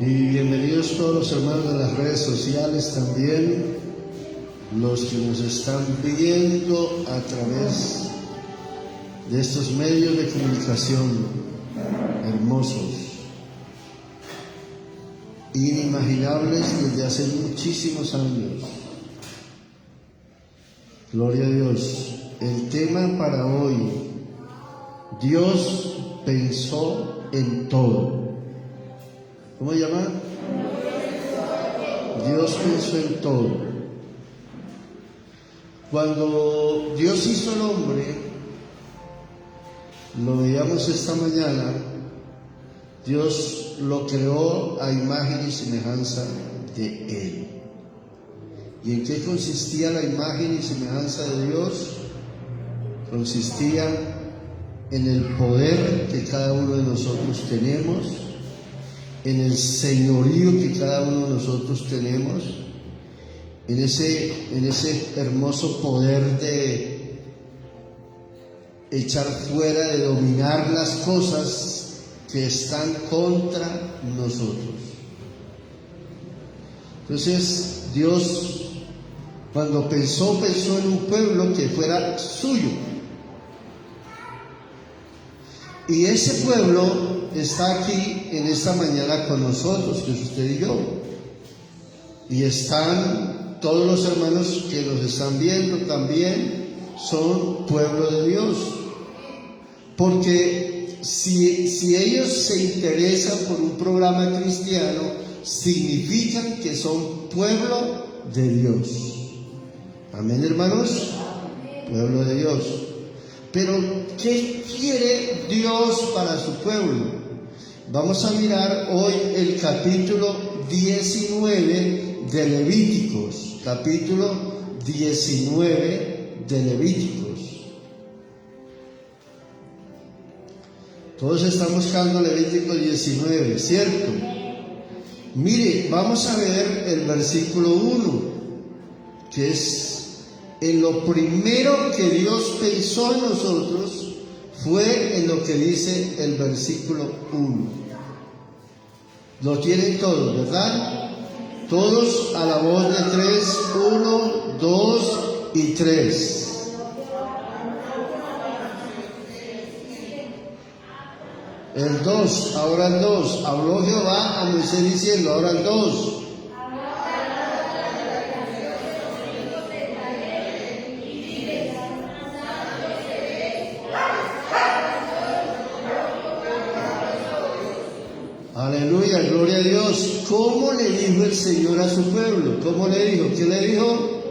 Y bienvenidos todos los hermanos de las redes sociales también, los que nos están viendo a través de estos medios de comunicación hermosos, inimaginables desde hace muchísimos años. Gloria a Dios. El tema para hoy: Dios pensó en todo. ¿Cómo se llama? Dios pensó en todo. Cuando Dios hizo al hombre, lo veíamos esta mañana, Dios lo creó a imagen y semejanza de Él. ¿Y en qué consistía la imagen y semejanza de Dios? Consistía en el poder que cada uno de nosotros tenemos, en el señorío que cada uno de nosotros tenemos, en ese hermoso poder de echar fuera, de dominar las cosas que están contra nosotros. Entonces Dios, cuando pensó en un pueblo que fuera suyo. Y ese pueblo está aquí en esta mañana con nosotros, que es usted y yo. Y están todos los hermanos que nos están viendo también, son pueblo de Dios. Porque si ellos se interesan por un programa cristiano, significan que son pueblo de Dios. Amén, hermanos. Pueblo de Dios. Pero, ¿qué quiere Dios para su pueblo? Vamos a mirar hoy el capítulo 19 de Levíticos. Capítulo 19 de Levíticos. Todos estamos buscando Levítico 19, ¿cierto? Mire, vamos a ver el versículo 1, que es en lo primero que Dios pensó en nosotros, fue en lo que dice el versículo 1. Lo tienen todos, ¿verdad? Todos a la voz de 3, 1, 2 y 3. El 2, ahora el 2. Habló Jehová a Moisés diciendo, ahora el 2. Aleluya, gloria a Dios. ¿Cómo le dijo el Señor a su pueblo? ¿Cómo le dijo? ¿Qué le dijo?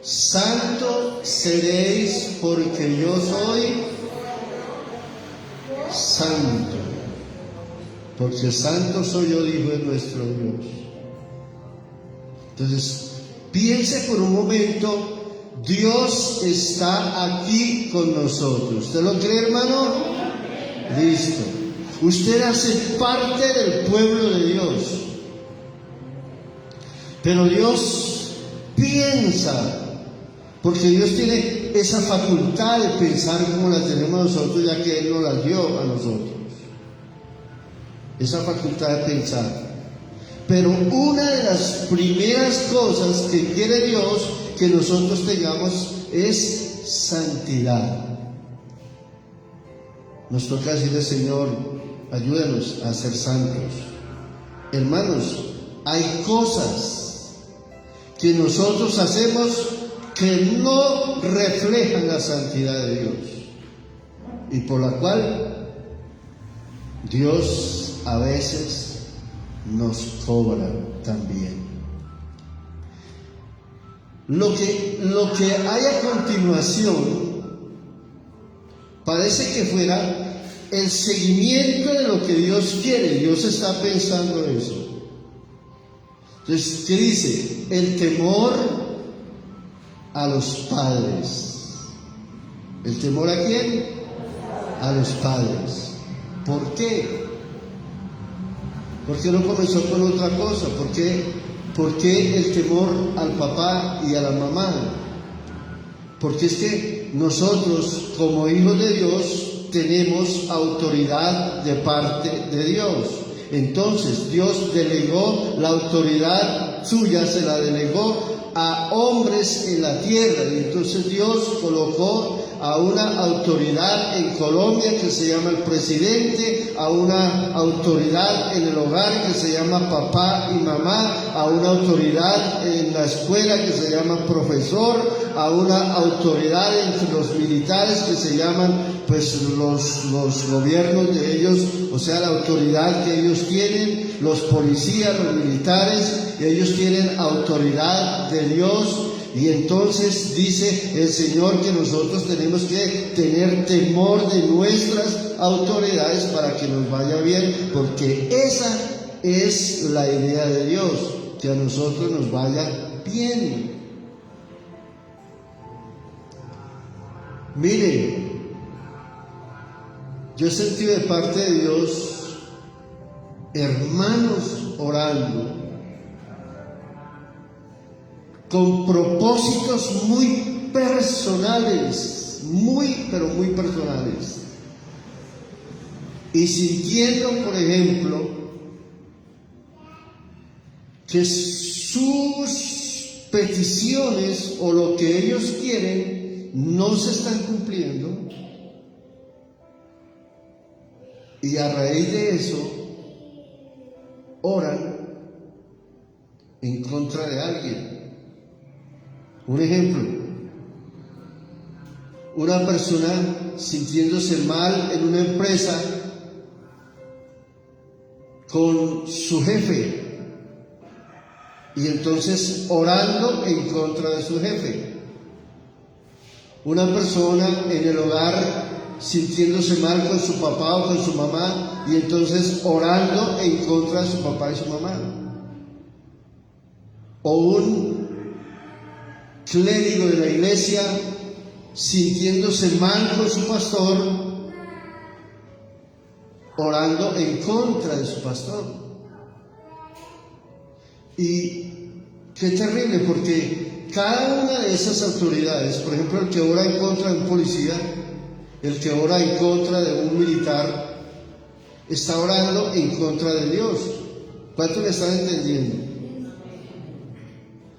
Santo seréis porque yo soy santo. Porque santo soy yo, dijo nuestro Dios. Entonces, piense por un momento, Dios está aquí con nosotros. ¿Usted lo cree, hermano? Listo. Usted hace parte del pueblo de Dios. Pero Dios piensa, porque Dios tiene esa facultad de pensar como la tenemos nosotros, ya que Él nos la dio a nosotros. Esa facultad de pensar. Pero una de las primeras cosas que quiere Dios que nosotros tengamos es santidad. Nos toca decirle, Señor, ayúdanos a ser santos. Hermanos, hay cosas que nosotros hacemos que no reflejan la santidad de Dios y por la cual Dios a veces nos cobra también. Lo que hay a continuación parece que fuera el seguimiento de lo que Dios quiere. Dios está pensando eso. Entonces, ¿qué dice? El temor a los padres. ¿El temor a quién? A los padres. ¿Por qué? ¿Por qué no comenzó con otra cosa? ¿Por qué el temor al papá y a la mamá? Porque es que nosotros, como hijos de Dios, tenemos autoridad de parte de Dios. Entonces Dios delegó la autoridad suya, se la delegó a hombres en la tierra, y entonces Dios colocó a una autoridad en Colombia que se llama el presidente, a una autoridad en el hogar que se llama papá y mamá, a una autoridad en la escuela que se llama profesor, a una autoridad entre los militares que se llaman pues los gobiernos de ellos, o sea, la autoridad que ellos tienen, los policías, los militares, ellos tienen autoridad de Dios. Y entonces dice el Señor que nosotros tenemos que tener temor de nuestras autoridades para que nos vaya bien, porque esa es la idea de Dios, que a nosotros nos vaya bien. Mire, yo he sentido de parte de Dios hermanos orando con propósitos muy personales, pero muy personales, y sintiendo, por ejemplo, que sus peticiones o lo que ellos quieren no se están cumpliendo, y a raíz de eso oran en contra de alguien. Un ejemplo, una persona sintiéndose mal en una empresa con su jefe y entonces orando en contra de su jefe. Una persona en el hogar sintiéndose mal con su papá o con su mamá y entonces orando en contra de su papá y su mamá. O un clérigo de la iglesia sintiéndose mal con su pastor, orando en contra de su pastor. Y qué terrible, porque cada una de esas autoridades, por ejemplo, el que ora en contra de un policía, el que ora en contra de un militar, está orando en contra de Dios. ¿Cuántos me están entendiendo?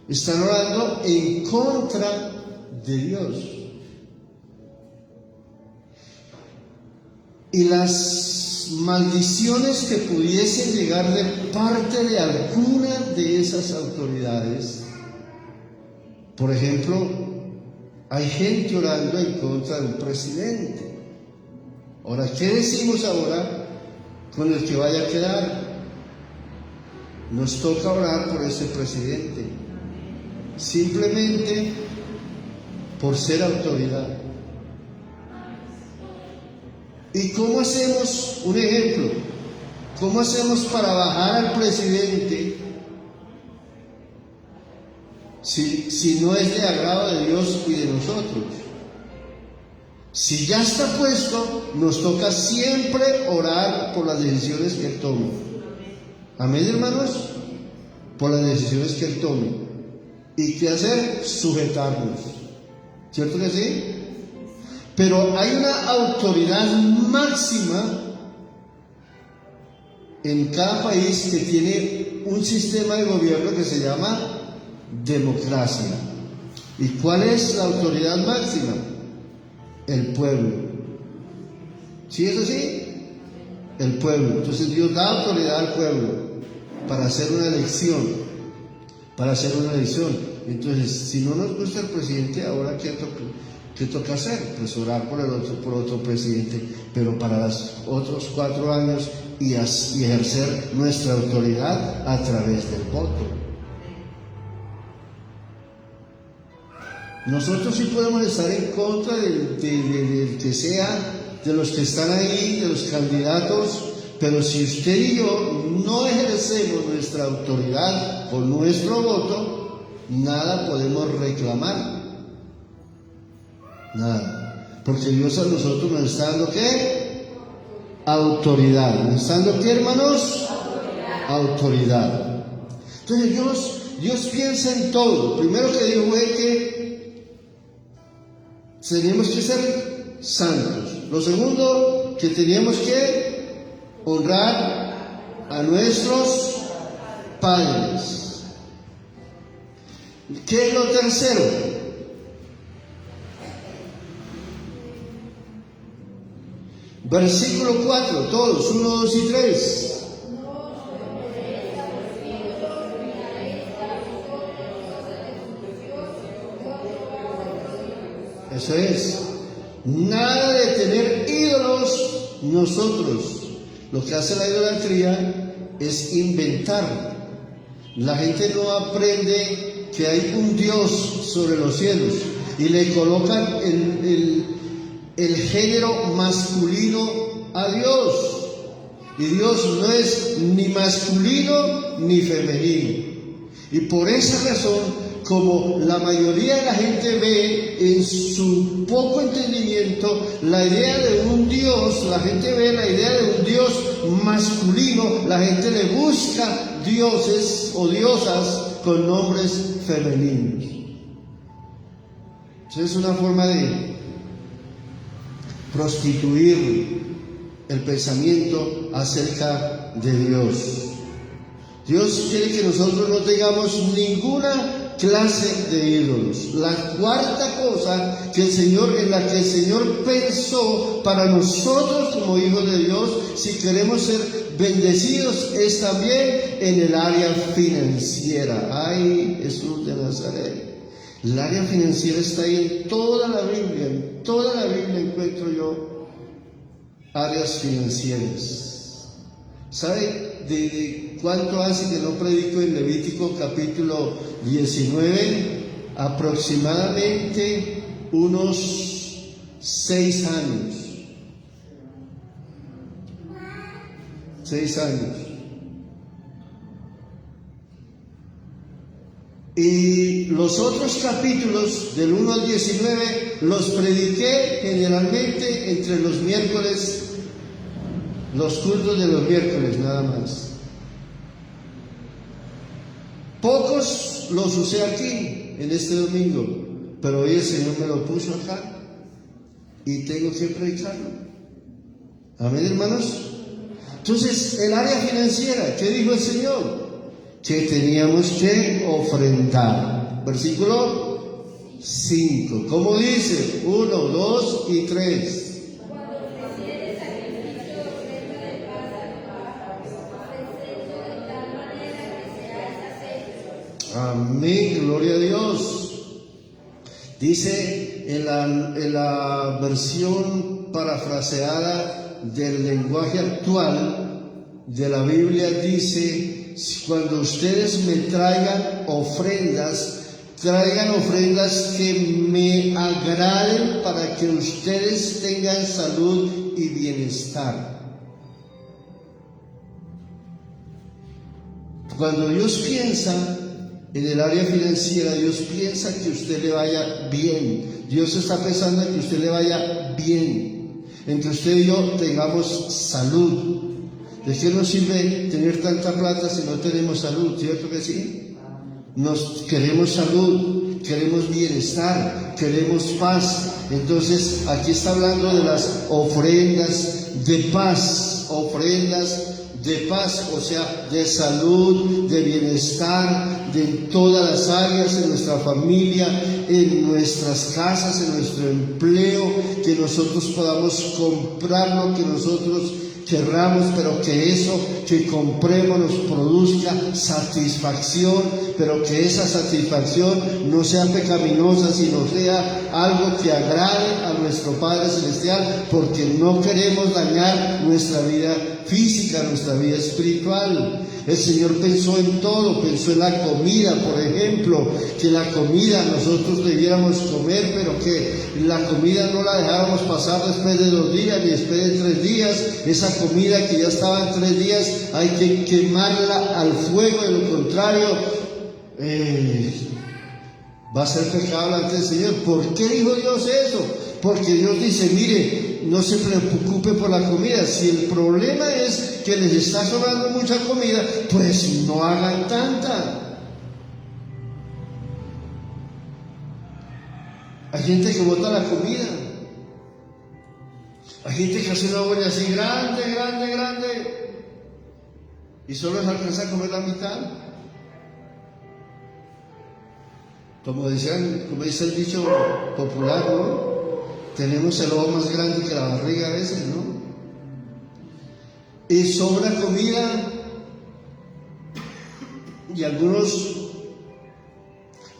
Están orando en contra de Dios. Y las maldiciones que pudiesen llegar de parte de alguna de esas autoridades, por ejemplo, hay gente orando en contra de un presidente. Ahora, ¿qué decimos ahora con el que vaya a quedar? Nos toca orar por ese presidente, simplemente por ser autoridad. ¿Y cómo hacemos? Un ejemplo, ¿cómo hacemos para bajar al presidente si no es de agrado de Dios y de nosotros? Si ya está puesto, nos toca siempre orar por las decisiones que Él tome. Amén, hermanos, por las decisiones que Él tome. ¿Y qué hacer? Sujetarnos. ¿Cierto que sí? Pero hay una autoridad máxima en cada país que tiene un sistema de gobierno que se llama democracia. ¿Y cuál es la autoridad máxima? El pueblo. ¿Sí es así? El pueblo. Entonces Dios da autoridad al pueblo para hacer una elección. Entonces, si no nos gusta el presidente, ahora ¿qué toca hacer? Pues orar por otro presidente, pero para los otros 4 años y ejercer nuestra autoridad a través del voto. Nosotros sí podemos estar en contra del que sea, de los que están ahí, de los candidatos, pero si usted y yo no ejercemos nuestra autoridad con nuestro voto, nada podemos reclamar. Nada. Porque Dios a nosotros nos está dando ¿qué? Autoridad. ¿Nos está dando qué, hermanos? Autoridad. Entonces Dios piensa en todo. Primero que dijo fue que teníamos que ser santos. Lo segundo, que teníamos que honrar a a nuestros padres. ¿Qué es lo tercero? Versículo 4, todos, 1, 2 y 3. Eso es, nada de tener ídolos nosotros. Lo que hace la idolatría es inventar. La gente no aprende que hay un Dios sobre los cielos y le colocan el género masculino a Dios. Y Dios no es ni masculino ni femenino. Y por esa razón, como la mayoría de la gente ve en su poco entendimiento la idea de un Dios, la gente ve la idea de un Dios masculino, la gente le busca dioses o diosas con nombres femeninos. Entonces es una forma de prostituir el pensamiento acerca de Dios. Dios quiere que nosotros no tengamos ninguna clase de ídolos. La cuarta cosa en la que el Señor pensó para nosotros como hijos de Dios, si queremos ser bendecidos, es también en el área financiera. Ay, Jesús de Nazaret. El área financiera está ahí en toda la Biblia. En toda la Biblia encuentro yo áreas financieras. ¿Sabe de cuánto hace que no predico en Levítico capítulo 19? Aproximadamente unos 6 años. 6 años. Y los otros capítulos del 1 al 19 los prediqué generalmente entre los miércoles, los cultos de los miércoles nada más. Pocos los usé aquí en este domingo, pero hoy el Señor me lo puso acá y tengo que predicarlo. Amén, hermanos. Entonces, el área financiera, ¿qué dijo el Señor? Que teníamos que ofrendar. Versículo 5. ¿Cómo dice? 1, 2 y 3. Amén, gloria a Dios. Dice en la versión parafraseada del lenguaje actual de la Biblia, dice: cuando ustedes me traigan ofrendas que me agraden para que ustedes tengan salud y bienestar. Cuando Dios piensa en el área financiera, Dios piensa que usted le vaya bien. Dios está pensando en que usted le vaya bien, en que usted y yo tengamos salud. ¿De qué nos sirve tener tanta plata si no tenemos salud? ¿Cierto que sí? Queremos salud, queremos bienestar, queremos paz. Entonces aquí está hablando de las ofrendas de paz, o sea, de salud, de bienestar, de todas las áreas, en nuestra familia, en nuestras casas, en nuestro empleo, que nosotros podamos comprar lo que nosotros querramos, pero que eso que compremos nos produzca satisfacción, pero que esa satisfacción no sea pecaminosa, sino sea algo que agrade a nuestro Padre Celestial, porque no queremos dañar nuestra vida física, nuestra vida espiritual. El Señor pensó en todo, pensó en la comida, por ejemplo, que la comida nosotros debiéramos comer, pero que la comida no la dejáramos pasar después de 2 días ni después de 3 días. Esa comida que ya estaba en 3 días hay que quemarla al fuego, de lo contrario va a ser pecado ante el Señor. ¿Por qué dijo Dios eso? Porque Dios dice: mire, no se preocupe por la comida. Si el problema es que les está sobrando mucha comida, pues no hagan tanta. Hay gente que bota la comida. Hay gente que hace una olla así grande. y solo les alcanza a comer la mitad. Como dice el dicho popular, ¿no? Tenemos el ojo más grande que la barriga a veces, ¿no? Y sobra comida, y algunos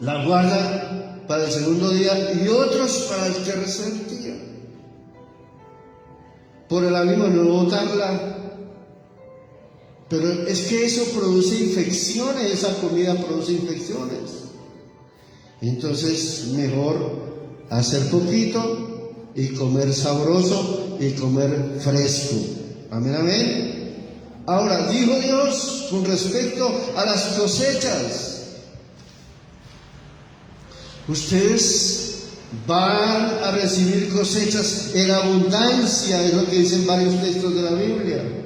la guardan para el segundo día y otros para el tercer día, por el ánimo de no botarla. Pero es que eso produce infecciones, esa comida produce infecciones. Entonces, mejor hacer poquito y comer sabroso y comer fresco. Amén, amén. Ahora, dijo Dios con respecto a las cosechas: ustedes van a recibir cosechas en abundancia, es lo que dicen varios textos de la Biblia.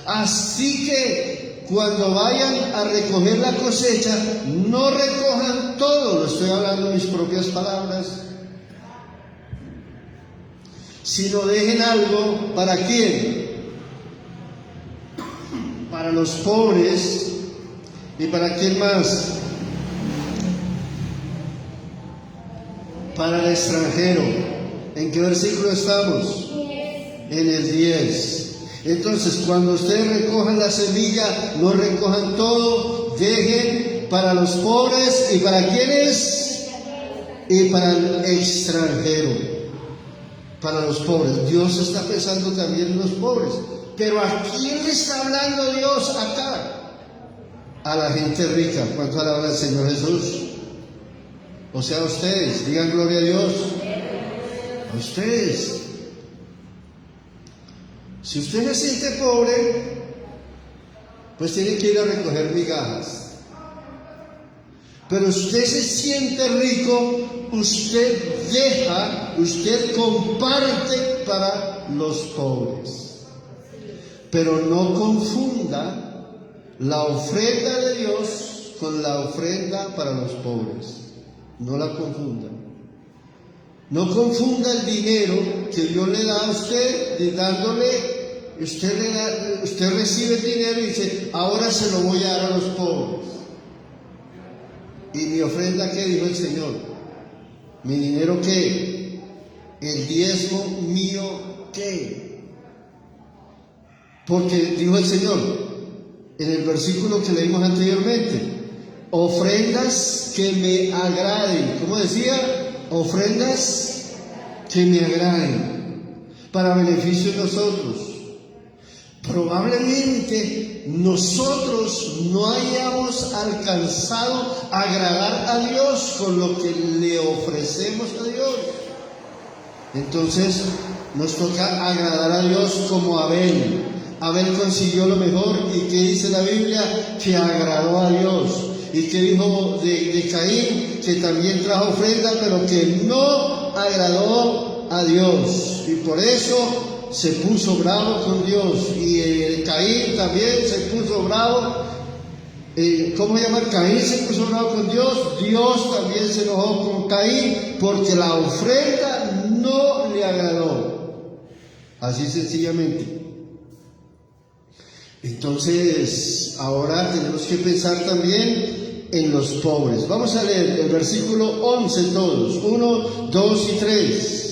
Así que cuando vayan a recoger la cosecha, no recojan todo, lo estoy hablando en mis propias palabras, sino dejen algo. ¿Para quién? Para los pobres. ¿Y para quién más? Para el extranjero. ¿En qué versículo estamos? En el 10. Entonces, cuando ustedes recojan la semilla, no recojan todo, dejen para los pobres. ¿Y para quiénes? Y para el extranjero, para los pobres. Dios está pensando también en los pobres. Pero ¿a quién le está hablando Dios acá? A la gente rica. ¿Cuánto alaba al Señor Jesús? O sea, a ustedes, digan gloria a Dios. A ustedes. Si usted se siente pobre, pues tiene que ir a recoger migajas. Pero usted se siente rico, usted deja, usted comparte para los pobres. Pero no confunda la ofrenda de Dios con la ofrenda para los pobres. No la confunda. No confunda el dinero que Dios le da a usted, dándole. Usted recibe el dinero y dice: ahora se lo voy a dar a los pobres. ¿Y mi ofrenda qué? Dijo el Señor. ¿Mi dinero qué? ¿El diezmo mío qué? Porque dijo el Señor en el versículo que leímos anteriormente: ofrendas que me agraden. ¿Cómo decía? Ofrendas que me agraden, para beneficio de nosotros. Probablemente nosotros no hayamos alcanzado a agradar a Dios con lo que le ofrecemos a Dios. Entonces nos toca agradar a Dios como Abel. Abel consiguió lo mejor. ¿Y qué dice la Biblia? Que agradó a Dios. ¿Y qué dijo de Caín? Que también trajo ofrenda, pero que no agradó a Dios. Y por eso se puso bravo con Dios. Y Caín también se puso bravo. ¿Cómo se llama? Caín se puso bravo con Dios. Dios también se enojó con Caín porque la ofrenda no le agradó. Así sencillamente. Entonces, ahora tenemos que pensar también en los pobres. Vamos a leer el versículo 11 todos. 1, 2 y 3.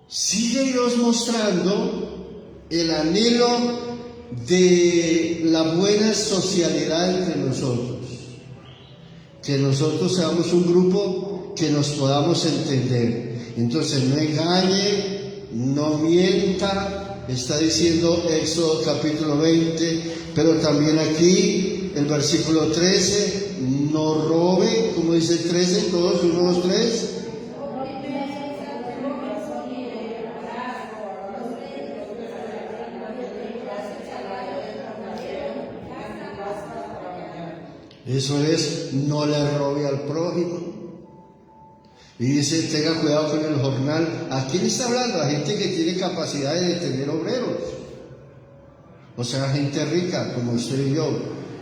Sigue Dios mostrando el anhelo de la buena socialidad entre nosotros. Que nosotros seamos un grupo que nos podamos entender. Entonces, no engañe, no mienta, está diciendo Éxodo capítulo 20, pero también aquí, el versículo 13, no robe, como dice el 13, todos, 1, 2, 3. Eso es, no le robe al prójimo. Y dice, tenga cuidado con el jornal. ¿A quién está hablando? A gente que tiene capacidad de tener obreros. O sea, gente rica, como usted y yo.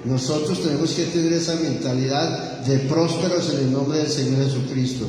Nosotros tenemos que tener esa mentalidad de prósperos en el nombre del Señor Jesucristo.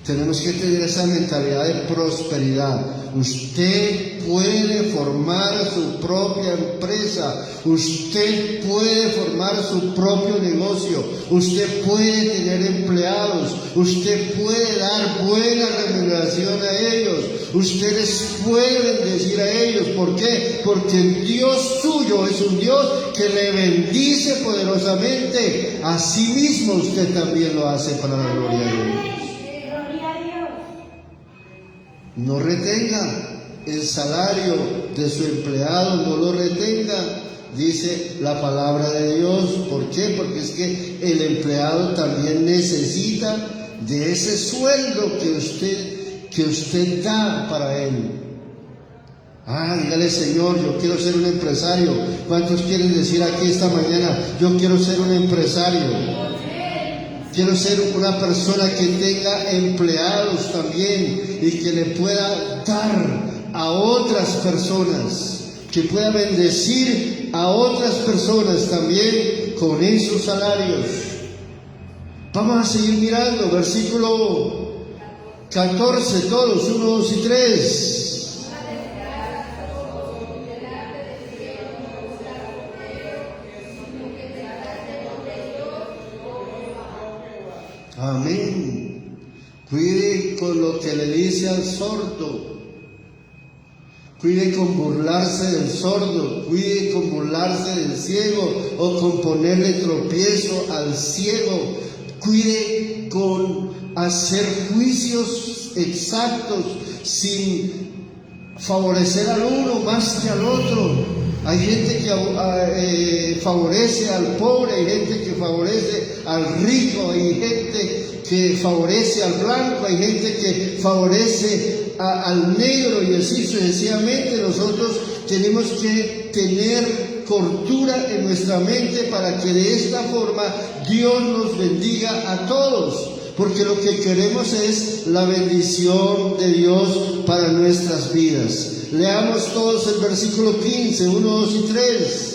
Tenemos que tener esa mentalidad de prosperidad. Usted puede formar su propia empresa, usted puede formar su propio negocio, usted puede tener empleados, usted puede dar buena remuneración a ellos, ustedes pueden bendecir a ellos. ¿Por qué? Porque el Dios suyo es un Dios que le bendice poderosamente. Asimismo usted también lo hace para la gloria de Dios. No retenga el salario de su empleado, no lo retenga, dice la palabra de Dios. ¿Por qué? Porque es que el empleado también necesita de ese sueldo que usted da para él. Dígale: Señor, yo quiero ser un empresario. ¿Cuántos quieren decir aquí esta mañana: yo quiero ser un empresario? Quiero ser una persona que tenga empleados también y que le pueda dar a otras personas, que pueda bendecir a otras personas también con esos salarios. Vamos a seguir mirando, versículo 14, todos, 1, 2 y 3. Amén. Cuide con lo que le dice al sordo. Cuide con burlarse del sordo. Cuide con burlarse del ciego o con ponerle tropiezo al ciego. Cuide con hacer juicios exactos sin favorecer al uno más que al otro. Hay gente que favorece al pobre, hay gente que favorece al rico, hay gente que favorece al blanco, hay gente que favorece al negro, y así sucesivamente. Nosotros tenemos que tener cordura en nuestra mente para que de esta forma Dios nos bendiga a todos, porque lo que queremos es la bendición de Dios para nuestras vidas. Leamos todos el versículo 15, 1, 2 y 3.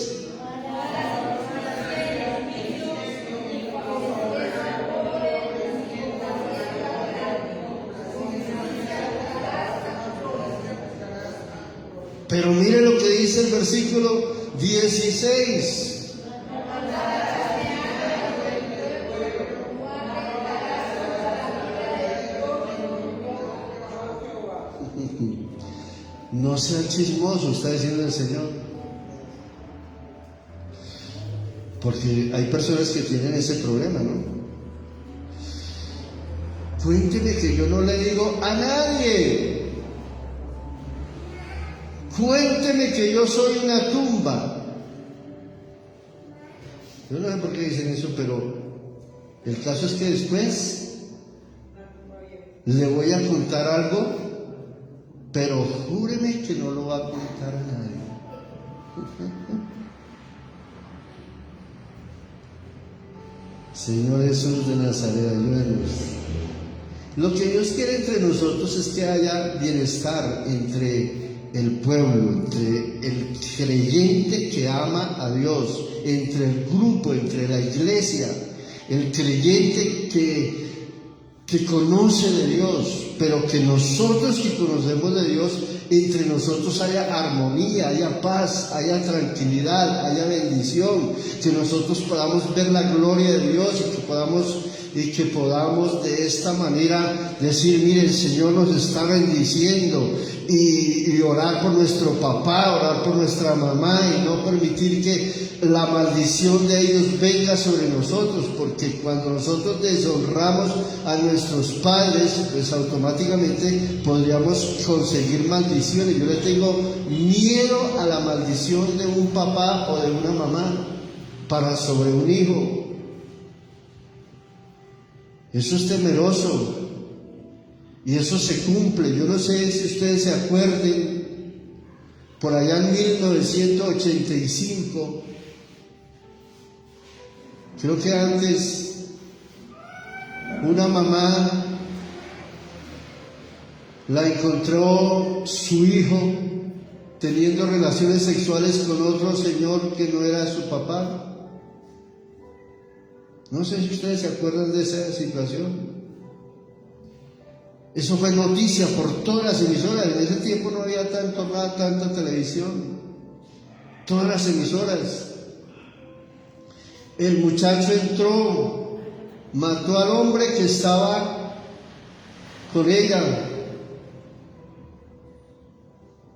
Pero mire lo que dice el versículo 16. No sea chismoso, está diciendo el Señor. Porque hay personas que tienen ese problema, ¿no? Cuénteme que yo no le digo a nadie. Cuénteme que yo soy una tumba. Yo no sé por qué dicen eso, pero el caso es que después le voy a contar algo, pero júreme que no lo va a contar a nadie. Señor Jesús de Nazaret, ayúdanos. Lo que Dios quiere entre nosotros es que haya bienestar entre el pueblo, entre el creyente que ama a Dios, entre el grupo, entre la iglesia, el creyente que conoce de Dios, pero que nosotros que conocemos de Dios, entre nosotros haya armonía, haya paz, haya tranquilidad, haya bendición, que nosotros podamos ver la gloria de Dios y que podamos de esta manera decir: mire, el Señor nos está bendiciendo, y orar por nuestro papá, orar por nuestra mamá, y no permitir que la maldición de ellos venga sobre nosotros, porque cuando nosotros deshonramos a nuestros padres, pues automáticamente podríamos conseguir maldiciones. Yo le tengo miedo a la maldición de un papá o de una mamá para sobre un hijo. Eso es temeroso y eso se cumple. Yo no sé si ustedes se acuerden, por allá en 1985, creo que antes, una mamá la encontró su hijo teniendo relaciones sexuales con otro señor que no era su papá. No sé si ustedes se acuerdan de esa situación. Eso fue noticia por todas las emisoras. En ese tiempo no había tanta televisión. Todas las emisoras. El muchacho entró, mató al hombre que estaba con ella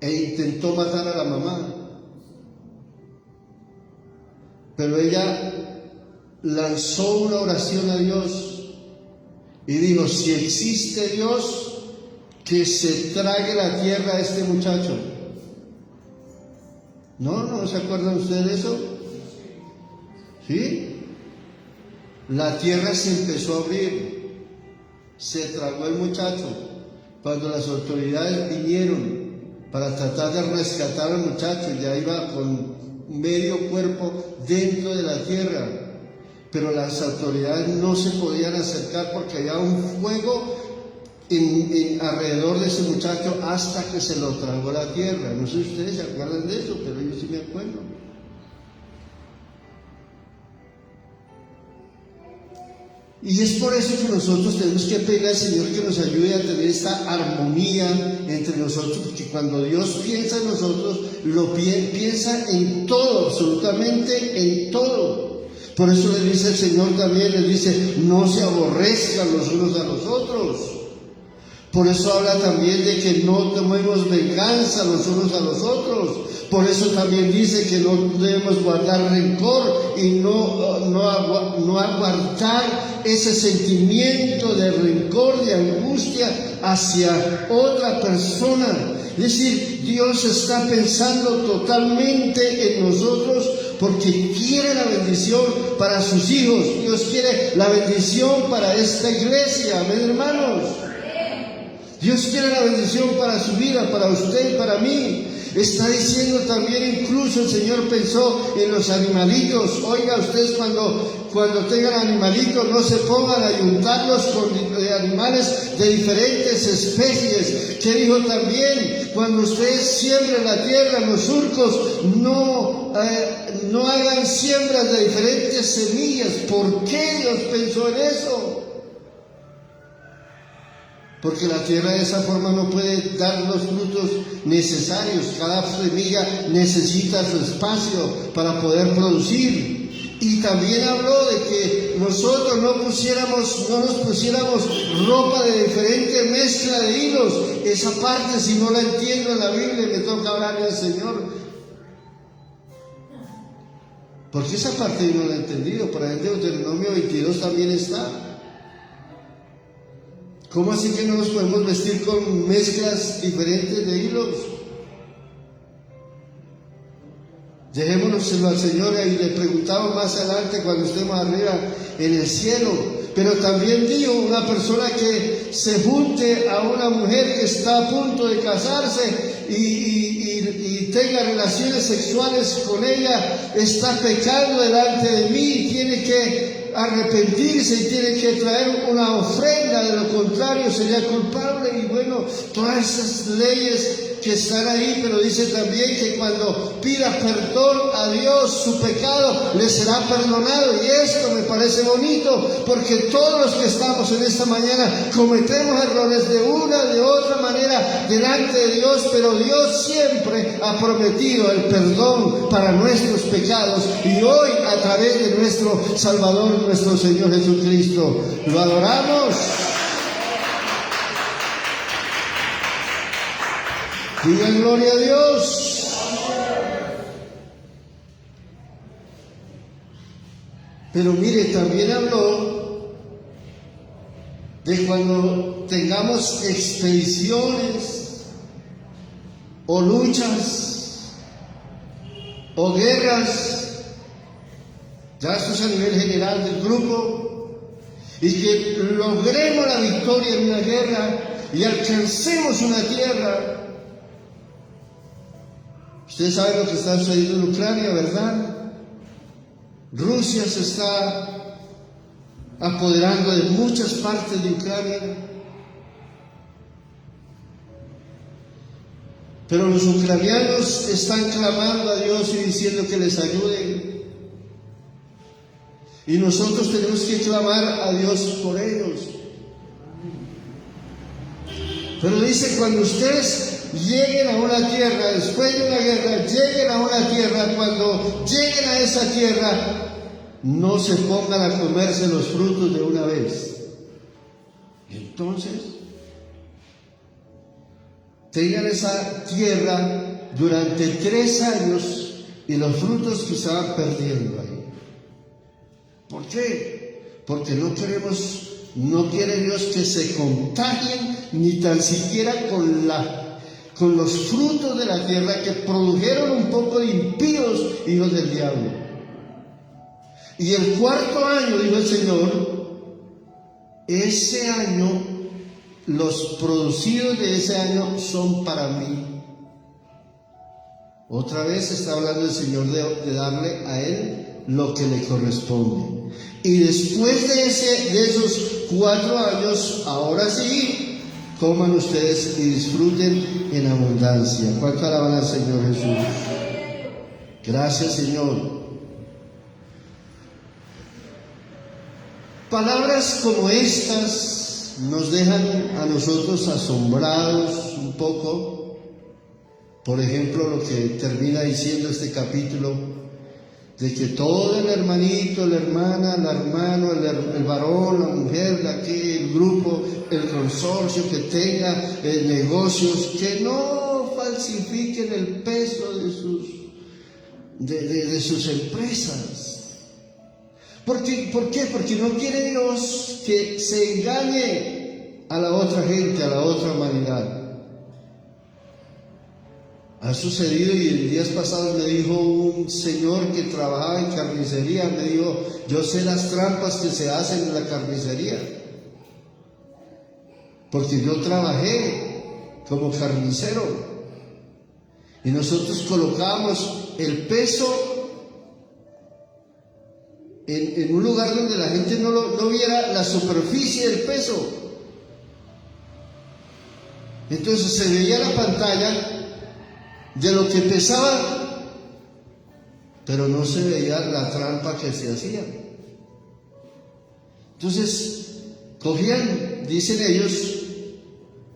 e intentó matar a la mamá. Pero ella lanzó una oración a Dios y dijo: si existe Dios, que se trague la tierra a este muchacho. ¿No se acuerdan ustedes de eso? ¿Sí? La tierra se empezó a abrir, se tragó el muchacho. Cuando las autoridades vinieron para tratar de rescatar al muchacho, ya iba con medio cuerpo dentro de la tierra, pero las autoridades no se podían acercar porque había un fuego alrededor de ese muchacho hasta que se lo tragó la tierra. No sé si ustedes se acuerdan de eso, pero yo sí me acuerdo. Y es por eso que nosotros tenemos que pedir al Señor que nos ayude a tener esta armonía entre nosotros, porque cuando Dios piensa en nosotros, lo piensa en todo, absolutamente en todo. Por eso le dice el Señor también, les dice: no se aborrezcan los unos a los otros. Por eso habla también de que no tomemos venganza los unos a los otros. Por eso también dice que no debemos guardar rencor y no aguantar ese sentimiento de rencor, de angustia hacia otra persona. Es decir, Dios está pensando totalmente en nosotros porque quiere la bendición para sus hijos. Dios quiere la bendición para esta iglesia, amén, hermanos. Dios quiere la bendición para su vida, para usted y para mí. Está diciendo también, incluso el Señor pensó en los animalitos. Oiga, ustedes cuando tengan animalitos, no se pongan a ayuntarlos con animales de diferentes especies. Que dijo también, cuando ustedes siembren la tierra en los surcos, no hagan siembras de diferentes semillas. ¿Por qué Dios pensó en eso? Porque la tierra de esa forma no puede dar los frutos necesarios. Cada semilla necesita su espacio para poder producir. Y también habló de que nosotros no nos pusiéramos ropa de diferente mezcla de hilos. Esa parte, si no la entiendo en la Biblia, me toca hablarle al Señor. Porque esa parte yo no la he entendido. Por ejemplo, Deuteronomio 22 también está. ¿Cómo así que no nos podemos vestir con mezclas diferentes de hilos? Dejémonoselo al Señor y le preguntamos más adelante cuando estemos arriba en el cielo. Pero también dijo, una persona que se junte a una mujer que está a punto de casarse y tenga relaciones sexuales con ella, está pecando delante de mí y tiene que arrepentirse y tiene que traer una ofrenda, de lo contrario sería culpable. Y bueno, todas esas leyes que están ahí, pero dice también que cuando pida perdón a Dios su pecado le será perdonado. Y esto me parece bonito, porque todos los que estamos en esta mañana cometemos errores de una, de otra manera delante de Dios, pero Dios siempre ha prometido el perdón para nuestros pecados, y hoy a través de nuestro Salvador, nuestro Señor Jesucristo, lo adoramos. Digan gloria a Dios. Pero mire, también habló de cuando tengamos expediciones o luchas o guerras, ya esto es a nivel general del grupo, y que logremos la victoria en una guerra y alcancemos una tierra. Ustedes saben lo que está sucediendo en Ucrania, ¿verdad? Rusia se está apoderando de muchas partes de Ucrania. Pero los ucranianos están clamando a Dios y diciendo que les ayuden. Y nosotros tenemos que clamar a Dios por ellos. Pero dice, cuando ustedes lleguen a una tierra, después de una guerra, lleguen a una tierra, cuando lleguen a esa tierra, no se pongan a comerse los frutos de una vez. Entonces, tengan esa tierra durante 3 años y los frutos que estaban perdiendo ahí. ¿Por qué? Porque no quiere Dios que se contagien ni tan siquiera con los frutos de la tierra que produjeron un poco de impíos hijos del diablo. Y el 4.º año, dijo el Señor, ese año, los producidos de ese año son para mí. Otra vez está hablando el Señor de darle a Él lo que le corresponde. Y después de esos 4 años, ahora sí, coman ustedes y disfruten en abundancia. ¿Cuánto alaban al Señor Jesús? Gracias, Señor. Palabras como estas nos dejan a nosotros asombrados un poco. Por ejemplo, lo que termina diciendo este capítulo, de que todo el hermanito, la hermana, el hermano, el varón, la mujer, el grupo, el consorcio que tenga negocios, que no falsifiquen el peso de sus empresas. ¿Por qué? Porque no quiere Dios que se engañe a la otra gente, a la otra humanidad. Ha sucedido, y en días pasados me dijo un señor que trabajaba en carnicería, me dijo, yo sé las trampas que se hacen en la carnicería, porque yo trabajé como carnicero, y nosotros colocábamos el peso en un lugar donde la gente no viera la superficie del peso. Entonces se veía la pantalla de lo que pesaba, pero no se veía la trampa que se hacía. Entonces cogían, dicen ellos,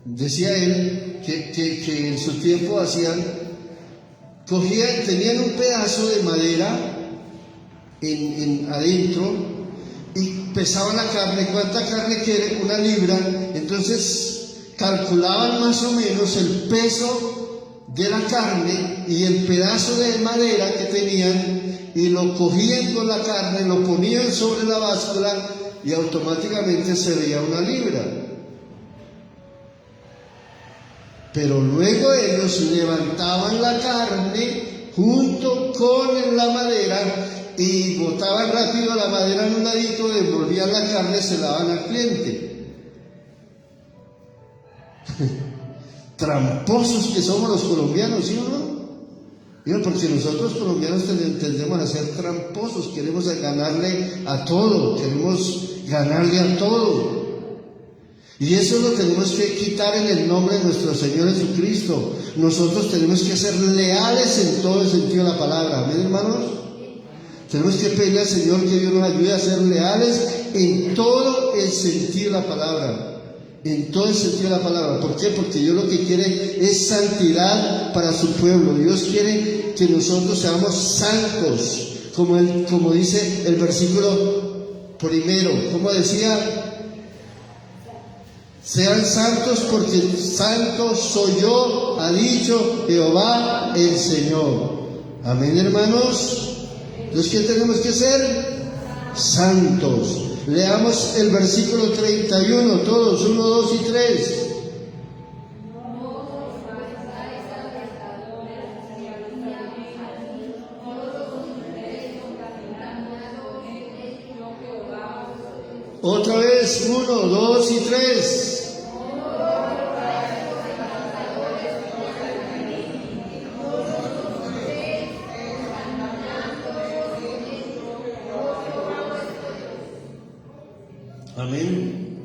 decía él, que en su tiempo tenían un pedazo de madera adentro y pesaban la carne. ¿Cuánta carne quiere? 1 libra. Entonces calculaban más o menos el peso de la carne y el pedazo de madera que tenían, y lo cogían con la carne, lo ponían sobre la báscula y automáticamente se veía 1 libra. Pero luego ellos levantaban la carne junto con la madera y botaban rápido la madera en un ladito, devolvían la carne, se la daban al cliente. Tramposos que somos los colombianos, ¿sí o no? Porque nosotros colombianos tendemos a ser tramposos, queremos ganarle a todo, Y eso lo tenemos que quitar en el nombre de nuestro Señor Jesucristo. Nosotros tenemos que ser leales en todo el sentido de la palabra. ¿Amén, hermanos? Tenemos que pedirle al Señor que Dios nos ayude a ser leales en todo el sentido de la palabra. En todo el sentido de la palabra. ¿Por qué? Porque Dios lo que quiere es santidad para su pueblo. Dios quiere que nosotros seamos santos, como dice el versículo 1. Como decía, sean santos porque santo soy yo, ha dicho Jehová el Señor. Amén, hermanos. Entonces, ¿qué tenemos que ser? Santos. Leamos el versículo 31, todos, 1, 2 y 3. Otra vez, 1, 2 y 3. Amén.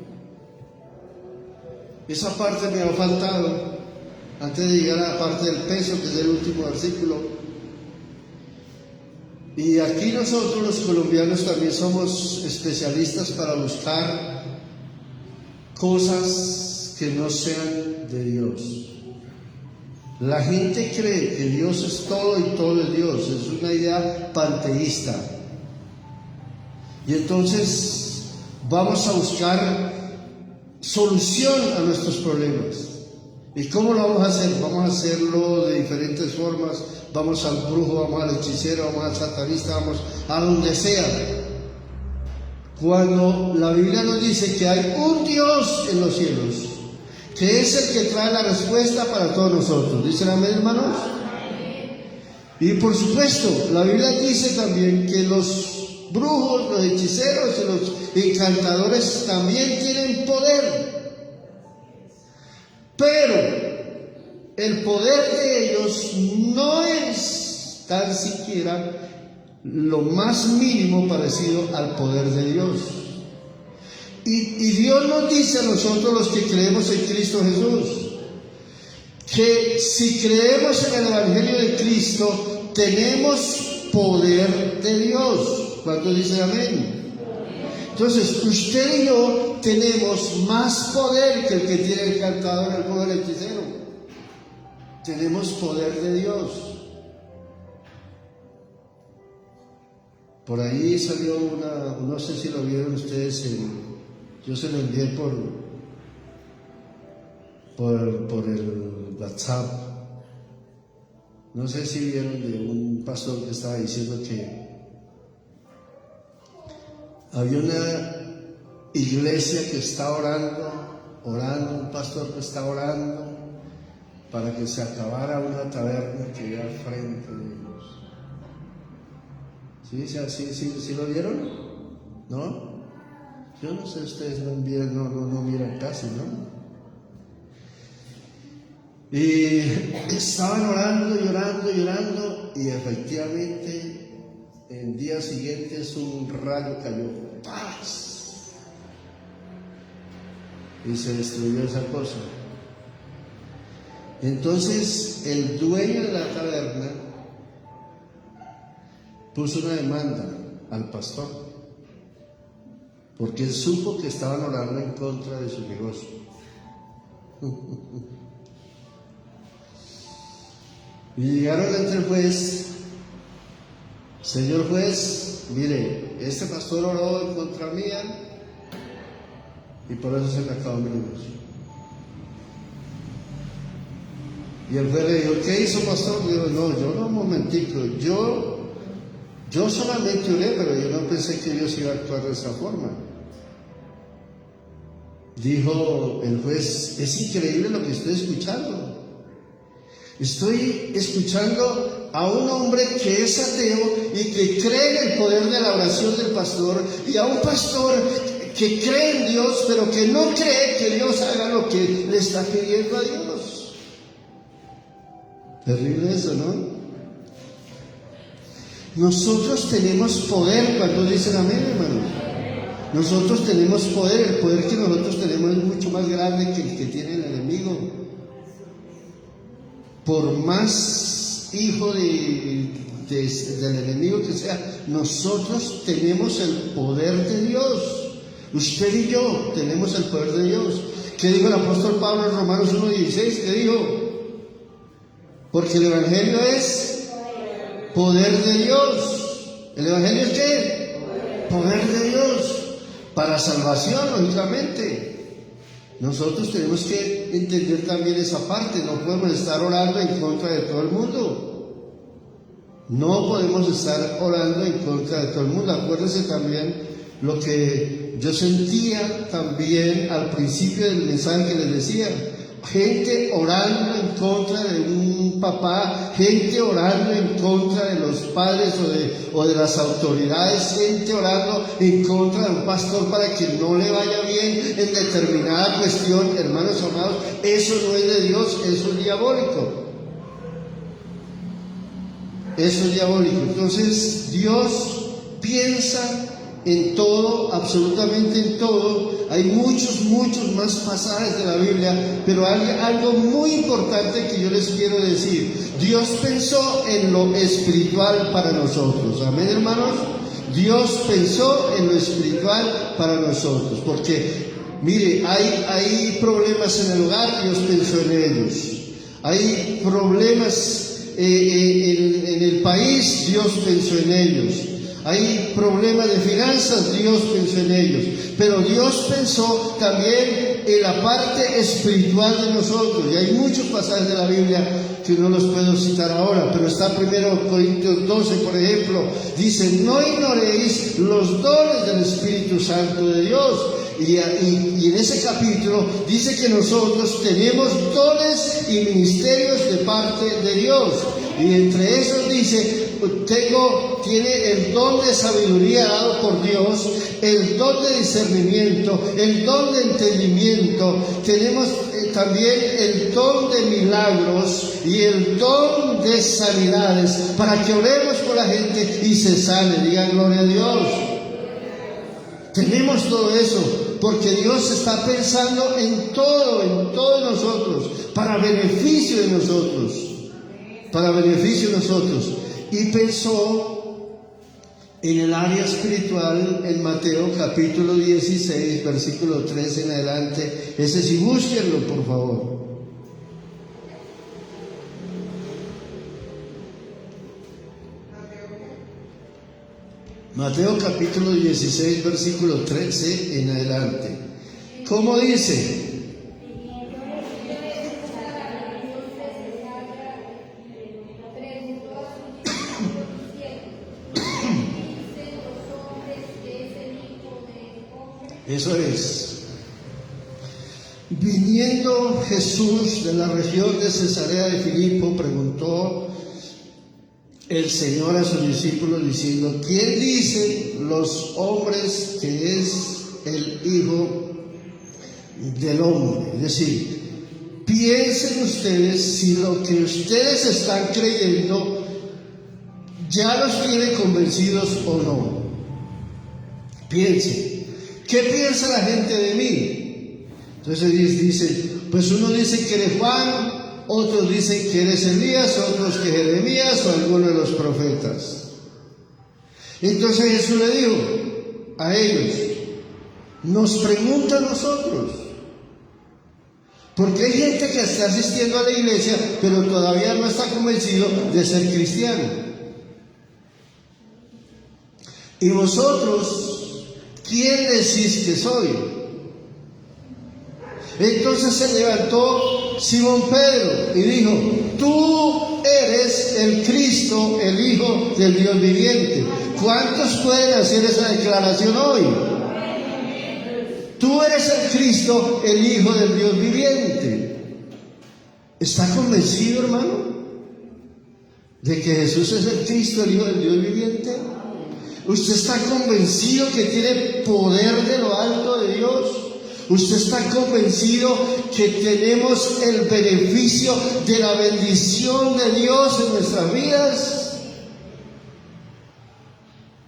Esa parte me ha faltado antes de llegar a la parte del peso, que es el último versículo. Y aquí nosotros los colombianos también somos especialistas para buscar cosas que no sean de Dios. La gente cree que Dios es todo y todo es Dios. Es una idea panteísta. Y entonces vamos a buscar solución a nuestros problemas. ¿Y cómo lo vamos a hacer? Vamos a hacerlo de diferentes formas. Vamos al brujo, vamos al hechicero, vamos al satanista, vamos a donde sea. Cuando la Biblia nos dice que hay un Dios en los cielos, que es el que trae la respuesta para todos nosotros. ¿Dicen amén, hermanos? Y por supuesto, la Biblia dice también que los brujos, los hechiceros y los encantadores también tienen poder. Pero el poder de ellos no es tan siquiera lo más mínimo parecido al poder de Dios. Y Dios nos dice a nosotros los que creemos en Cristo Jesús, que si creemos en el Evangelio de Cristo, tenemos poder de Dios. ¿Cuántos dicen amén? Entonces, usted y yo tenemos más poder que el que tiene el cantador, el poder del hechicero. Tenemos poder de Dios. Por ahí salió no sé si lo vieron ustedes, yo se lo envié por el WhatsApp. No sé si vieron de un pastor que estaba diciendo que había una iglesia que está orando, un pastor que está orando para que se acabara una taberna que había al frente de ellos. ¿Sí lo vieron? ¿No? Yo no sé, ustedes no miran casi, ¿no? Y estaban orando, y efectivamente el día siguiente un rayo cayó, ¡paz! Y se destruyó esa cosa. Entonces el dueño de la taberna puso una demanda al pastor, porque él supo que estaban orando en contra de su negocio. Y llegaron ante el juez: señor juez, mire, este pastor oró en contra mía y por eso se me acabó mi negocio. Y el juez le dijo: ¿qué hizo, pastor? Le dijo: un momentico, yo solamente oré, pero yo no pensé que Dios iba a actuar de esa forma. Dijo el juez: es increíble lo que estoy escuchando. Estoy escuchando a un hombre que es ateo y que cree en el poder de la oración del pastor, y a un pastor que cree en Dios, pero que no cree que Dios haga lo que le está pidiendo a Dios. Terrible eso, ¿no? Nosotros tenemos poder. Cuando dicen amén, hermanos, nosotros tenemos poder. El poder que nosotros tenemos es mucho más grande que el que tiene el enemigo. Por más hijo del enemigo que sea, nosotros tenemos el poder de Dios. Usted y yo tenemos el poder de Dios. ¿Qué dijo el apóstol Pablo en Romanos 1:16? ¿Qué dijo? Porque el Evangelio es poder de Dios. ¿El Evangelio es qué? Poder de Dios. Para salvación, lógicamente. Nosotros tenemos que entender también esa parte. No podemos estar orando en contra de todo el mundo. No podemos estar orando en contra de todo el mundo. Acuérdense también lo que yo sentía también al principio del mensaje que les decía. Gente orando en contra de un papá, gente orando en contra de los padres o de las autoridades, gente orando en contra de un pastor para que no le vaya bien en determinada cuestión. Hermanos amados, eso no es de Dios, eso es diabólico. Eso es diabólico. Entonces Dios piensa en todo, absolutamente en todo. Hay muchos más pasajes de la Biblia, pero hay algo muy importante que yo les quiero decir. Dios pensó en lo espiritual para nosotros. Amén, hermanos. Dios pensó en lo espiritual para nosotros, porque Mire, hay problemas en el hogar, Dios pensó en ellos. Hay problemas en el país, Dios pensó en ellos. Hay problemas de finanzas, Dios pensó en ellos. Pero Dios pensó también en la parte espiritual de nosotros. Y hay muchos pasajes de la Biblia que no los puedo citar ahora, pero está 1 Corintios 12, por ejemplo, dice: no ignoréis los dones del Espíritu Santo de Dios. Y en ese capítulo dice que nosotros tenemos dones y ministerios de parte de Dios. Y entre esos dice: tiene el don de sabiduría dado por Dios, el don de discernimiento, el don de entendimiento. Tenemos también el don de milagros y el don de sanidades, para que oremos por la gente y se sane. Digan gloria a Dios. Tenemos todo eso porque Dios está pensando en todos nosotros, para beneficio de nosotros, y pensó en el área espiritual en Mateo capítulo 16, versículo 13 en adelante. Ese sí, búsquenlo por favor. Mateo capítulo 16, versículo 13 en adelante. ¿Cómo dice? Eso es. Viniendo Jesús de la región de Cesarea de Filipo, preguntó el Señor a sus discípulos diciendo: ¿quién dicen los hombres que es el Hijo del Hombre? Es decir, piensen ustedes si lo que ustedes están creyendo ya los tiene convencidos o no. Piensen, ¿qué piensa la gente de mí? Entonces dicen, pues uno dice que eres Juan, otros dicen que eres Elías, otros que Jeremías o alguno de los profetas. Entonces Jesús le dijo a ellos: nos pregunta a nosotros, porque hay gente que está asistiendo a la iglesia pero todavía no está convencido de ser cristiano. ¿Y vosotros quién decís que soy? Entonces se levantó Simón Pedro y dijo: tú eres el Cristo, el Hijo del Dios viviente. ¿Cuántos pueden hacer esa declaración hoy? Tú eres el Cristo, el Hijo del Dios viviente. ¿Está convencido, hermano, de que Jesús es el Cristo, el Hijo del Dios viviente? ¿Usted está convencido que tiene poder de lo alto de Dios? ¿Usted está convencido que tenemos el beneficio de la bendición de Dios en nuestras vidas?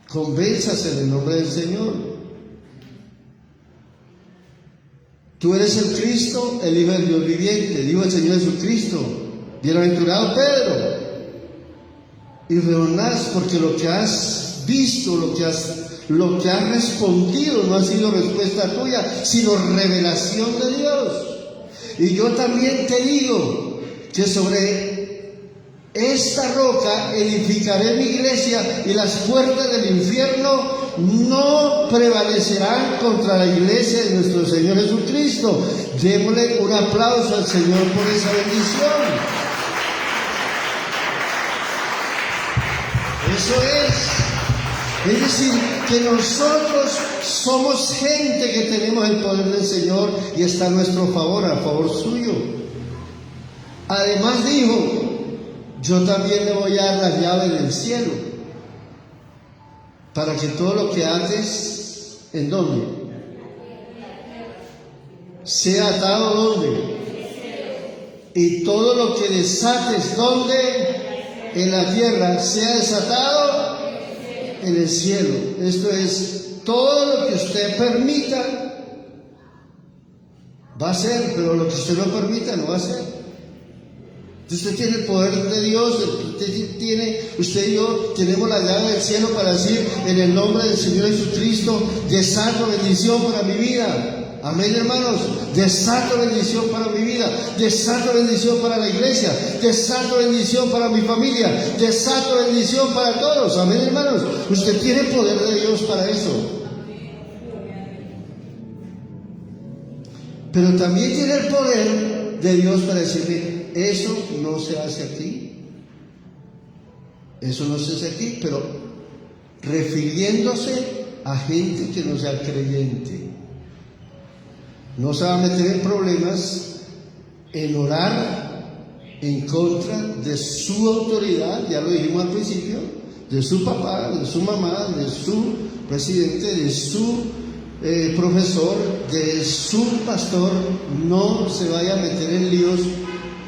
Convénzase en el nombre del Señor. Tú eres el Cristo, el Hijo del Dios viviente, dijo el Señor Jesucristo. Bienaventurado Pedro, y reunás, porque lo que has visto, lo que has respondido no ha sido respuesta tuya, sino revelación de Dios. Y yo también te digo que sobre esta roca edificaré mi iglesia, y las puertas del infierno no prevalecerán contra la iglesia de nuestro Señor Jesucristo. Démosle un aplauso al Señor por esa bendición. Eso es. Es decir, que nosotros somos gente que tenemos el poder del Señor y está a nuestro favor, a favor suyo. Además dijo: yo también le voy a dar las llaves del cielo, para que todo lo que ates, ¿en dónde? Sea atado, ¿dónde? Y todo lo que desates, ¿dónde? En la tierra, sea desatado en el cielo. Esto es, todo lo que usted permita va a ser, pero lo que usted no permita no va a ser. Usted tiene el poder de Dios, usted y yo tenemos la llave del cielo para decir: en el nombre del Señor Jesucristo, desato bendición para mi vida. Amén, hermanos. Desato bendición para mi vida, desato bendición para la iglesia, desato bendición para mi familia, desato bendición para todos. Amén, hermanos. Usted tiene poder de Dios para eso. Pero también tiene el poder de Dios para decirle, eso no se hace aquí. Eso no se hace aquí, pero refiriéndose a gente que no sea creyente. No se va a meter en problemas en orar en contra de su autoridad, ya lo dijimos al principio, de su papá, de su mamá, de su presidente, de su profesor, de su pastor. No se vaya a meter en líos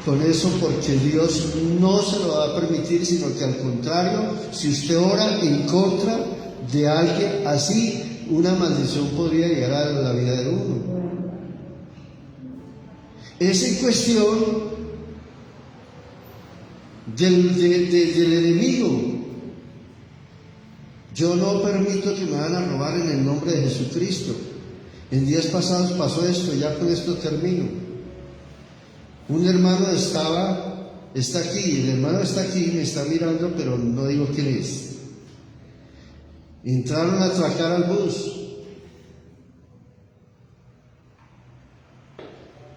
con eso, porque Dios no se lo va a permitir, sino que al contrario, si usted ora en contra de alguien así, una maldición podría llegar a la vida de uno. Es en cuestión del enemigo. Yo no permito que me van a robar en el nombre de Jesucristo. En días pasados pasó esto, ya con esto termino. Un hermano está aquí, el hermano está aquí, me está mirando, pero no digo quién es. Entraron a atracar al bus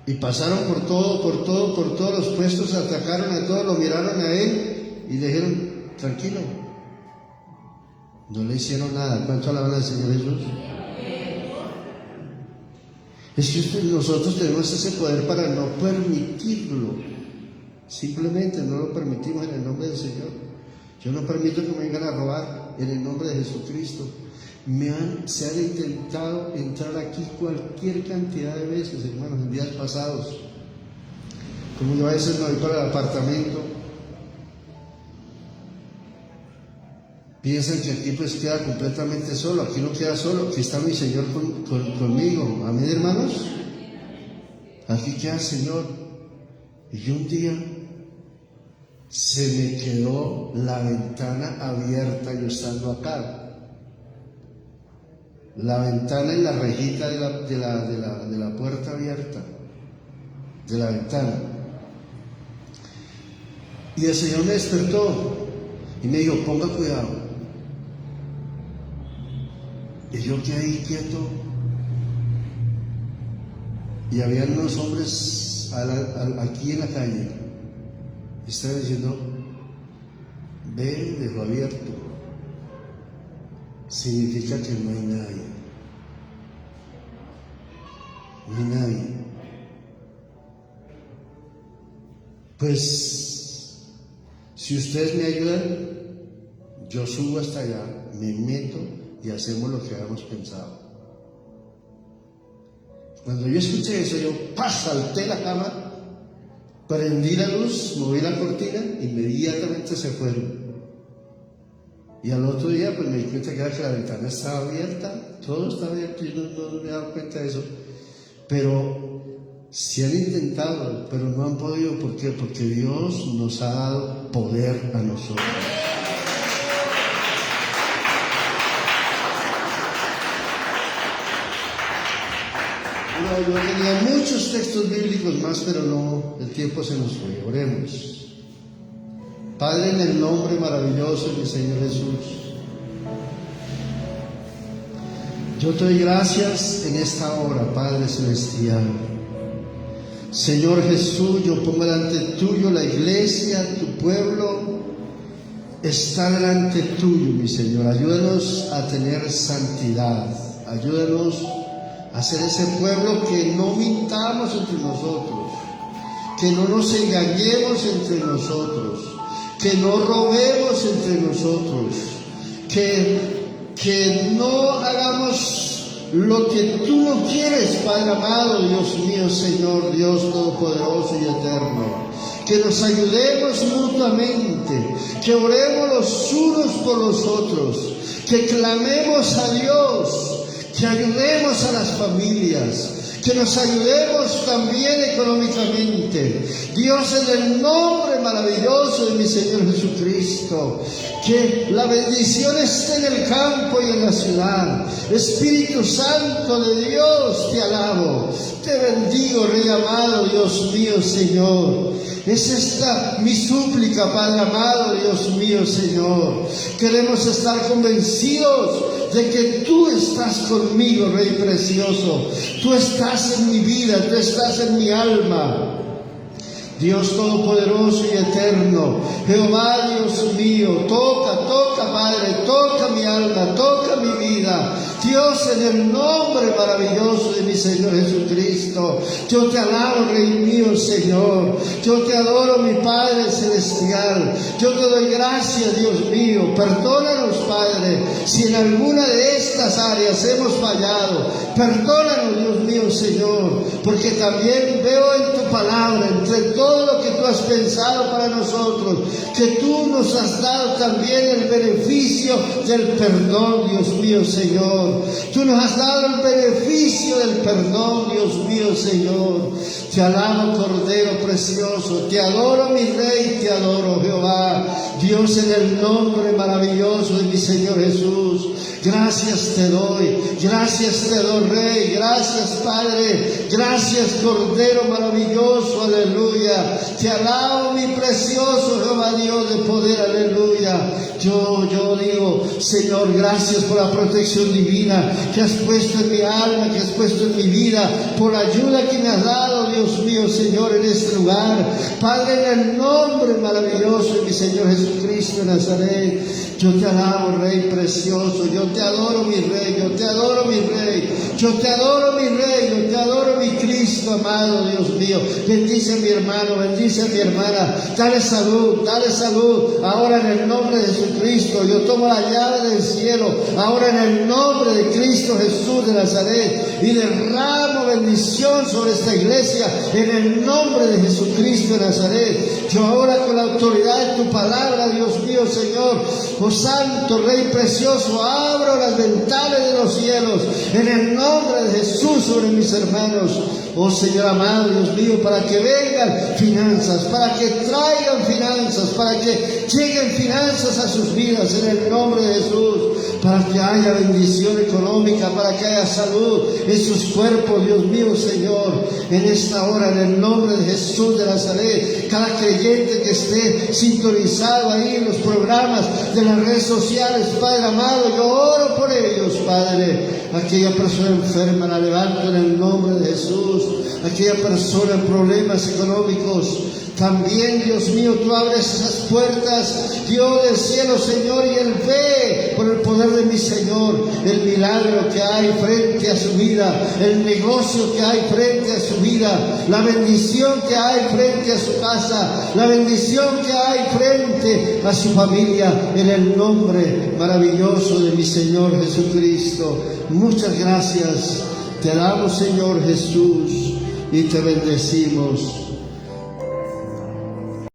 y pasaron por todos los puestos, atacaron a todos, lo miraron a él y le dijeron, tranquilo, no le hicieron nada. ¿Cuánto alaban al Señor Jesús? Es que nosotros tenemos ese poder para no permitirlo. Simplemente no lo permitimos en el nombre del Señor. Yo no permito que me vengan a robar en el nombre de Jesucristo. Se han intentado entrar aquí cualquier cantidad de veces, hermanos, en días pasados. Como yo a veces me voy para el apartamento, piensan que aquí pues queda completamente solo. Aquí no queda solo, aquí está mi Señor conmigo. Amén, hermanos. Aquí queda el Señor. Y un día se me quedó la ventana abierta, yo estando acá. La ventana y la rejita de la puerta abierta, de la ventana. Y el Señor me despertó y me dijo, ponga cuidado. Y yo quedé ahí quieto. Y había unos hombres aquí en la calle. Y estaba diciendo, ve, dejó abierto. Significa que no hay nadie. No hay nadie. Pues, si ustedes me ayudan, yo subo hasta allá, me meto y hacemos lo que habíamos pensado. Cuando yo escuché eso, yo salté la cama, prendí la luz, moví la cortina, inmediatamente se fueron. Y al otro día pues me di cuenta que la ventana estaba abierta, todo estaba abierto, yo no me he dado cuenta de eso. Pero sí han intentado, pero no han podido. ¿Por qué? Porque Dios nos ha dado poder a nosotros. Yo tenía muchos textos bíblicos más, pero no, el tiempo se nos fue. Oremos. Padre, en el nombre maravilloso de mi Señor Jesús, yo te doy gracias en esta hora, Padre Celestial. Señor Jesús, yo pongo delante tuyo la iglesia, tu pueblo, está delante tuyo, mi Señor. Ayúdanos a tener santidad, ayúdanos a ser ese pueblo que no mintamos entre nosotros, que no nos engañemos entre nosotros, que no robemos entre nosotros, que no hagamos lo que tú no quieres, Padre amado, Dios mío, Señor, Dios todopoderoso y eterno. Que nos ayudemos mutuamente, que oremos los unos por los otros, que clamemos a Dios, que ayudemos a las familias, que nos ayudemos también económicamente. Dios, en el nombre maravilloso de mi Señor Jesucristo, que la bendición esté en el campo y en la ciudad. Espíritu Santo de Dios, te alabo, te bendigo, Rey amado, Dios mío, Señor. Es esta mi súplica, Padre amado, Dios mío, Señor. Queremos estar convencidos de que tú estás conmigo, Rey precioso. Tú estás en mi vida, tú estás en mi alma. Dios todopoderoso y eterno, Jehová Dios mío, toca, Padre, toca mi alma, toca mi vida. Dios, en el nombre maravilloso de mi Señor Jesucristo, yo te alabo, Rey mío, Señor. Yo te adoro, mi Padre celestial. Yo te doy gracias, Dios mío. Perdónanos, Padre, si en alguna de estas áreas hemos fallado. Perdónanos, Dios mío, Señor, porque también veo en tu palabra, entre todo lo que tú has pensado para nosotros, que tú nos has dado también el beneficio del perdón, Dios mío, Señor. Tú nos has dado el beneficio del perdón, Dios mío, Señor. Te alabo, Cordero precioso. Te adoro, mi Rey, te adoro, Jehová. Dios, en el nombre maravilloso de mi Señor Jesús. Gracias te doy, Rey, gracias, Padre, gracias, Cordero maravilloso, aleluya. Te alabo, mi precioso Jehová Dios de poder, aleluya. Yo digo, Señor, gracias por la protección divina que has puesto en mi alma, que has puesto en mi vida, por la ayuda que me has dado, Dios mío, Señor, en este lugar. Padre, en el nombre maravilloso de mi Señor Jesucristo de Nazaret, yo te alabo, Rey precioso, yo te adoro, mi Rey, yo te adoro, mi Rey, yo te adoro, mi Rey, yo te adoro, mi Cristo amado, Dios mío. Bendice a mi hermano, bendice a mi hermana, dale salud, ahora en el nombre de Jesucristo. Yo tomo la llave del cielo, ahora en el nombre de Cristo Jesús de Nazaret, y derramo bendición sobre esta iglesia, en el nombre de Jesucristo de Nazaret. Yo ahora, con la autoridad de tu palabra, Dios mío, Señor, oh Santo Rey precioso, abro las ventanas de los cielos, en el nombre de Jesús, sobre mis hermanos. Oh Señor amado, Dios mío, para que vengan finanzas, para que traigan finanzas, para que lleguen finanzas a sus vidas, en el nombre de Jesús, para que haya bendición económica, para que haya salud en sus cuerpos, Dios mío, Señor, en esta hora, en el nombre de Jesús de Nazaret. Cada creyente que esté sintonizado ahí en los programas de las redes sociales, Padre amado, yo oro por ellos, Padre. Aquella persona enferma la levanto en el nombre de Jesús. Aquella persona en problemas económicos, también, Dios mío, tú abres esas puertas, Dios del cielo, Señor, y Él ve, por el poder de mi Señor, el milagro que hay frente a su vida, el negocio que hay frente a su vida, la bendición que hay frente a su casa, la bendición que hay frente a su familia, en el nombre maravilloso de mi Señor Jesucristo. Muchas gracias te damos, Señor Jesús, y te bendecimos.